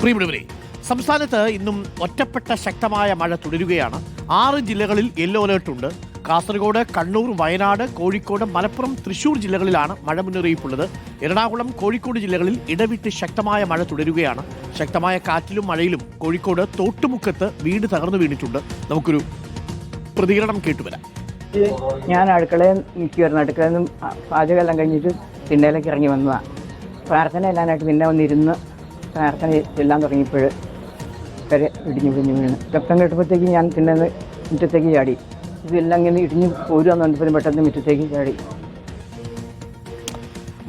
പ്രിയപ്പെട്ടവരെ, സംസ്ഥാനത്ത് ഇന്നും ഒറ്റപ്പെട്ട ശക്തമായ മഴ തുടരുകയാണ്. 6 ജില്ലകളിൽ യെല്ലോ അലേർട്ടുണ്ട്. കാസർഗോഡ്, കണ്ണൂർ, വയനാട്, കോഴിക്കോട്, മലപ്പുറം, തൃശൂർ ജില്ലകളിലാണ് മഴ മുന്നറിയിപ്പുള്ളത്. എറണാകുളം, കോഴിക്കോട് ജില്ലകളിൽ ഇടവിട്ട് ശക്തമായ മഴ തുടരുകയാണ്. ശക്തമായ കാറ്റിലും മഴയിലും കോഴിക്കോട് തോട്ടുമുക്കത്ത് വീട് തകർന്നു വീണിട്ടുണ്ട്. നമുക്കൊരു പ്രതികരണം കേട്ടുവരാം. ഞാൻ അടുക്കളയിൽ നിൽക്കുമായിരുന്നു. അടുക്കളയിൽ നിന്നും പാചകമെല്ലാം കഴിഞ്ഞിട്ട് തിണ്ണയിലേക്ക് ഇറങ്ങി വന്നതാണ്. പ്രാർത്ഥന എല്ലാനായിട്ട് പിന്നെ വന്നിരുന്ന് പ്രാർത്ഥന എല്ലാം തുടങ്ങിയപ്പോൾ വരെ ഇടിഞ്ഞു വീണ് ശബ്ദം കേട്ടപ്പോഴത്തേക്ക് ഞാൻ തിണ്ണന്ന് മുറ്റത്തേക്ക് ചാടി. ഇതെല്ലാം ഇങ്ങനെ ഇടിഞ്ഞ് പോരുവാന്ന് പറഞ്ഞപ്പോഴും പെട്ടെന്ന് മുറ്റത്തേക്ക് ചാടി.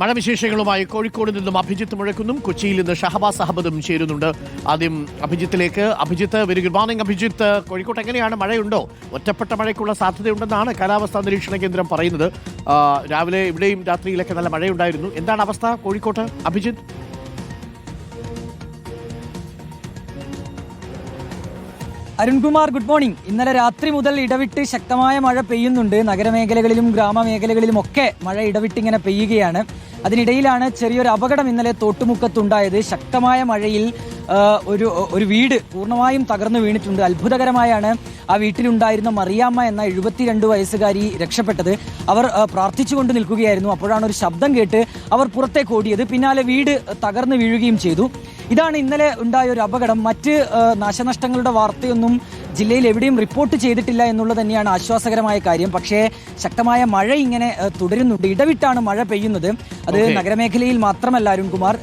മഴവിശേഷങ്ങളുമായി കോഴിക്കോട് നിന്നും അഭിജിത്ത് മുഴക്കുന്നും കൊച്ചിയിൽ നിന്ന് ഷഹബാസ് അഹമ്മദും ചേരുന്നുണ്ട്. ആദ്യം അഭിജിത്തിലേക്ക്. Abhijith, very good morning. Abhijith, കോഴിക്കോട്ട് എങ്ങനെയാണ്? മഴയുണ്ടോ? ഒറ്റപ്പെട്ട മഴയ്ക്കുള്ള സാധ്യതയുണ്ടെന്നാണ് കാലാവസ്ഥാ നിരീക്ഷണ കേന്ദ്രം പറയുന്നത്. രാവിലെ ഇവിടെയും രാത്രിയിലൊക്കെ നല്ല മഴയുണ്ടായിരുന്നു. എന്താണ് അവസ്ഥ കോഴിക്കോട്ട്, അഭിജിത്ത്? Arunkumar, good morning. ഇന്നലെ രാത്രി മുതൽ ഇടവിട്ട് ശക്തമായ മഴ പെയ്യുന്നുണ്ട്. നഗരമേഖലകളിലും ഗ്രാമമേഖലകളിലും ഒക്കെ മഴ ഇടവിട്ടിങ്ങനെ പെയ്യുകയാണ്. അതിനിടയിലാണ് ചെറിയൊരു അപകടം ഇന്നലെ തോട്ടുമുക്കത്തുണ്ടായത്. ശക്തമായ മഴയിൽ ഒരു വീട് പൂർണ്ണമായും തകർന്നു വീണിട്ടുണ്ട്. അത്ഭുതകരമായാണ് ആ വീട്ടിലുണ്ടായിരുന്ന മറിയാമ്മ എന്ന 72 വയസ്സുകാരി രക്ഷപ്പെട്ടത്. അവർ പ്രാർത്ഥിച്ചുകൊണ്ട് നിൽക്കുകയായിരുന്നു. അപ്പോഴാണ് ഒരു ശബ്ദം കേട്ട് അവർ പുറത്തേക്ക് ഓടിയത്. പിന്നാലെ വീട് തകർന്നു വീഴുകയും ചെയ്തു. ഇതാണ് ഇന്നലെ ഉണ്ടായ ഒരു അപകടം. മറ്റ് നാശനഷ്ടങ്ങളുടെ വാർത്തയൊന്നും ജില്ലയിൽ എവിടെയും റിപ്പോർട്ട് ചെയ്തിട്ടില്ല എന്നുള്ളത് തന്നെയാണ് ആശ്വാസകരമായ കാര്യം. പക്ഷേ ശക്തമായ മഴ ഇങ്ങനെ തുടരുന്നുണ്ട്. ഇടവിട്ടാണ് മഴ പെയ്യുന്നത്. അത് നഗരമേഖലയിൽ മാത്രമല്ല അരുൺകുമാർ,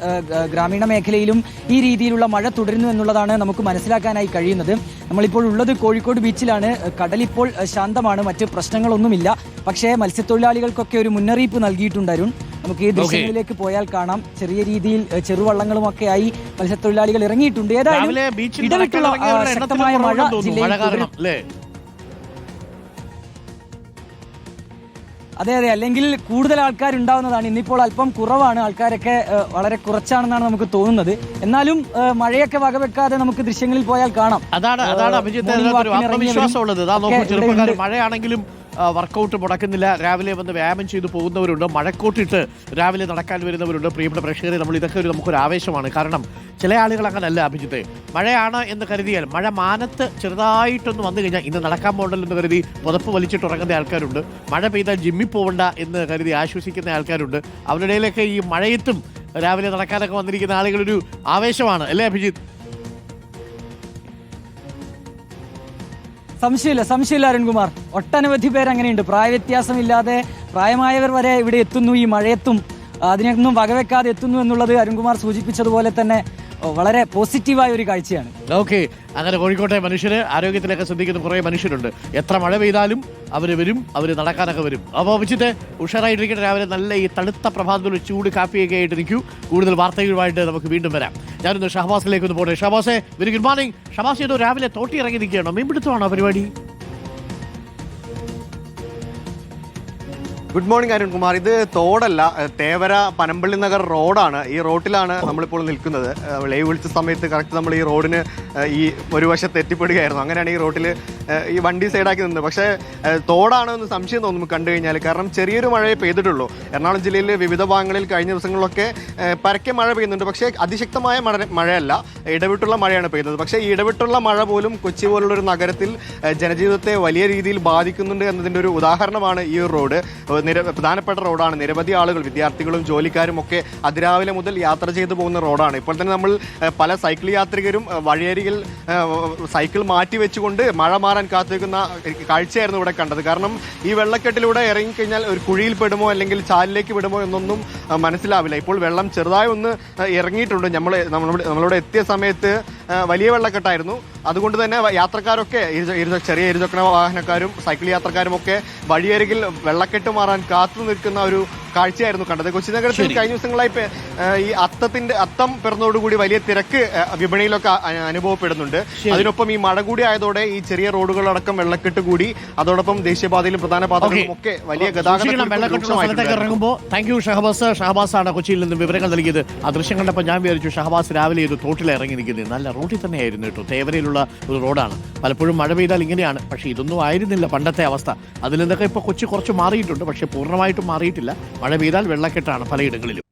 ഗ്രാമീണ മേഖലയിലും ഈ രീതിയിലുള്ള മഴ തുടരുന്നു എന്നുള്ളതാണ് നമുക്ക് മനസ്സിലാക്കാനായി കഴിയുന്നത്. നമ്മളിപ്പോൾ ഉള്ളത് കോഴിക്കോട് ബീച്ചിലാണ്. കടലിപ്പോൾ ശാന്തമാണ്, മറ്റ് പ്രശ്നങ്ങളൊന്നുമില്ല. പക്ഷേ മത്സ്യത്തൊഴിലാളികൾക്കൊക്കെ ഒരു മുന്നറിയിപ്പ് നൽകിയിട്ടുണ്ട് അരുൺ. നമുക്ക് ഈ ദൃശ്യങ്ങളിലേക്ക് പോയാൽ കാണാം. ചെറിയ രീതിയിൽ ചെറുവള്ളങ്ങളും ഒക്കെ ആയി മത്സ്യത്തൊഴിലാളികൾ ഇറങ്ങിയിട്ടുണ്ട്. ഏതായാലും ഇടവിട്ടുള്ള ശക്തമായ മഴ ജില്ലയിൽ അതെ, അല്ലെങ്കിൽ കൂടുതൽ ആൾക്കാരുണ്ടാവുന്നതാണ്. ഇന്നിപ്പോൾ അല്പം കുറവാണ്, ആൾക്കാരൊക്കെ വളരെ കുറച്ചാണെന്നാണ് നമുക്ക് തോന്നുന്നത്. എന്നാലും മഴയൊക്കെ വകവെക്കാതെ നമുക്ക് ദൃശ്യങ്ങളിൽ പോയാൽ കാണാം. അതാണ് അഭിജിത്ത് ആത്മവിശ്വാസമുള്ളത്. മഴയാണെങ്കിലും വർക്കൗട്ട് മുടക്കുന്നില്ല. രാവിലെ വന്ന് വ്യായാമം ചെയ്തു പോകുന്നവരുണ്ട്, മഴക്കോട്ടിട്ട് രാവിലെ നടക്കാൻ വരുന്നവരുണ്ട്. പ്രിയപ്പെട്ട പ്രേക്ഷകരെ, നമ്മൾ ഇതൊക്കെ നമുക്കൊരു ആവേശമാണ്. കാരണം ചില ആളുകൾ അങ്ങനല്ല അഭിജിത്തെ. മഴയാണ് എന്ന് കരുതിയാൽ, മഴ മാനത്ത് ചെറുതായിട്ടൊന്ന് വന്നു കഴിഞ്ഞാൽ ഇന്ന് നടക്കാൻ പോകണ്ടല്ലോ കരുതി പുതപ്പ് വലിച്ചിട്ട് ഉറങ്ങുന്ന ആൾക്കാരുണ്ട്. മഴ പെയ്താൽ ജിമ്മിൽ പോകണ്ട എന്ന് കരുതി ആശ്വസിക്കുന്ന ആൾക്കാരുണ്ട്. അവരുടെ ഇടയിലൊക്കെ ഈ മഴയത്തും രാവിലെ നടക്കാനൊക്കെ വന്നിരിക്കുന്ന ആളുകളൊരു ആവേശമാണ് അല്ലേ അഭിജിത്ത്? സംശയമില്ല അരുൺകുമാർ. ഒട്ടനവധി പേര് അങ്ങനെയുണ്ട്. പ്രായവ്യത്യാസമില്ലാതെ പ്രായമായവർ വരെ ഇവിടെ എത്തുന്നു. ഈ മഴയത്തും അതിനൊന്നും വകവെക്കാതെ എത്തുന്നു എന്നുള്ളത് അരുൺകുമാർ സൂചിപ്പിച്ചതുപോലെ തന്നെ വളരെ പോസിറ്റീവായ ഒരു കാഴ്ചയാണ്. ഓക്കെ, അങ്ങനെ കോഴിക്കോട്ടെ മനുഷ്യര് ആരോഗ്യത്തിലൊക്കെ ശ്രദ്ധിക്കുന്ന കുറേ മനുഷ്യരുണ്ട്. എത്ര മഴ പെയ്താലും അവര് വരും, അവര് നടക്കാനൊക്കെ വരും. അപ്പോൾ വെച്ചിട്ട് ഉഷാറായിട്ടിരിക്കട്ടെ. രാവിലെ നല്ല ഈ തണുത്ത പ്രഭാതത്തിൽ ചൂട് കാപ്പിയൊക്കെ ആയിട്ടിരിക്കൂ. കൂടുതൽ വാർത്തകളുമായിട്ട് നമുക്ക് വീണ്ടും വരാം. ഞാനൊന്ന് ഷഹബാസിലേക്ക് ഒന്ന് പോട്ടെ. ഷഹബാസെ, വെരി ഗുഡ് മോർണിംഗ്. ഷഹബാസ്, ഏതോ രാവിലെ തോട്ടി ഇറങ്ങി നിൽക്കുകയാണോ? മീൻപിടുത്തമാണോ പരിപാടി? Good morning Arunkumar. ഇത് തോടല്ല, തേവര പനമ്പള്ളി നഗർ റോഡാണ്. ഈ റോഡിലാണ് നമ്മളിപ്പോൾ നിൽക്കുന്നത്. ലൈവ് വിളിച്ച സമയത്ത് കറക്റ്റ് നമ്മൾ ഈ റോഡിന് ഈ ഒരു വശത്ത് എത്തിപ്പെടുകയായിരുന്നു. അങ്ങനെയാണ് ഈ റോഡിൽ ഈ വണ്ടി സൈഡാക്കി നിന്നത്. പക്ഷേ തോടാണോ എന്ന് സംശയം തോന്നും കണ്ടു കഴിഞ്ഞാൽ. കാരണം ചെറിയൊരു മഴയെ പെയ്തിട്ടുള്ളൂ. എറണാകുളം ജില്ലയിലെ വിവിധ ഭാഗങ്ങളിൽ കഴിഞ്ഞ ദിവസങ്ങളിലൊക്കെ പരക്കെ മഴ പെയ്യുന്നുണ്ട്. പക്ഷേ അതിശക്തമായ മഴയല്ല, ഇടവിട്ടുള്ള മഴയാണ് പെയ്യുന്നത്. പക്ഷേ ഈ ഇടവിട്ടുള്ള മഴ പോലും കൊച്ചി പോലുള്ളൊരു നഗരത്തിൽ ജനജീവിതത്തെ വലിയ രീതിയിൽ ബാധിക്കുന്നുണ്ട് എന്നതിൻ്റെ ഒരു ഉദാഹരണമാണ് ഈ ഒരു റോഡ്. പ്രധാനപ്പെട്ട റോഡാണ്. നിരവധി ആളുകൾ, വിദ്യാർത്ഥികളും ജോലിക്കാരും ഒക്കെ അതിരാവിലെ മുതൽ യാത്ര ചെയ്തു പോകുന്ന റോഡാണ്. ഇപ്പോൾ തന്നെ നമ്മൾ പല സൈക്കിൾ യാത്രികരും വഴിയരികിൽ സൈക്കിൾ മാറ്റി വെച്ചുകൊണ്ട് മഴ മാറാൻ കാത്തിരിക്കുന്ന കാഴ്ചയായിരുന്നു ഇവിടെ കണ്ടത്. കാരണം ഈ വെള്ളക്കെട്ടിലൂടെ ഇറങ്ങിക്കഴിഞ്ഞാൽ ഒരു കുഴിയിൽ പെടുമോ അല്ലെങ്കിൽ ചാലിലേക്ക് വിടുമോ എന്നൊന്നും മനസ്സിലാവില്ല. ഇപ്പോൾ വെള്ളം ചെറുതായി ഒന്ന് ഇറങ്ങിയിട്ടുണ്ട്. നമ്മളിവിടെ എത്തിയ സമയത്ത് വലിയ വെള്ളക്കെട്ടായിരുന്നു. അതുകൊണ്ട് തന്നെ യാത്രക്കാരൊക്കെ ചെറിയ ഇരുചക്ര വാഹനക്കാരും സൈക്കിൾ യാത്രക്കാരും ഒക്കെ വഴിയരികിൽ വെള്ളക്കെട്ട് മാറാൻ കാത്തു നിൽക്കുന്ന ഒരു കാഴ്ചയായിരുന്നു കണ്ടത്. കൊച്ചി നഗരത്തിൽ കഴിഞ്ഞ ദിവസങ്ങളായി ഈ അത്തം പിറന്നതോടുകൂടി വലിയ തിരക്ക് വിപണിയിലൊക്കെ അനുഭവപ്പെടുന്നുണ്ട്. അതിനൊപ്പം ഈ മഴ കൂടി ആയതോടെ ഈ ചെറിയ റോഡുകളടക്കം വെള്ളക്കെട്ട് കൂടി, അതോടൊപ്പം ദേശീയപാതയിലും പ്രധാന പാതകളിലും ഒക്കെ വലിയ ഇറങ്ങുമ്പോൾ താങ്ക് യു ഷഹബാസ്. ഷഹബാസാണ് കൊച്ചിയിൽ നിന്ന് വിവരങ്ങൾ നൽകിയത്. ആ ദൃശ്യം കണ്ടപ്പോൾ ഞാൻ വിചാരിച്ചു ഷഹബാസ് രാവിലെ ഇത് തോട്ടിൽ ഇറങ്ങി നിൽക്കുന്നത്. നല്ല റോഡിൽ തന്നെയായിരുന്നു കേട്ടോ. തേവരയിലുള്ള ഒരു റോഡാണ്. പലപ്പോഴും മഴ പെയ്താൽ ഇങ്ങനെയാണ്. പക്ഷേ ഇതൊന്നും ആയിരുന്നില്ല പണ്ടത്തെ അവസ്ഥ. അതിൽ നിന്നൊക്കെ ഇപ്പോൾ കൊച്ചി കുറച്ച് മാറിയിട്ടുണ്ട്. പക്ഷേ പൂർണ്ണമായിട്ടും മാറിയിട്ടില്ല. മഴ പെയ്താൽ വെള്ളക്കെട്ടാണ് പലയിടങ്ങളിലും.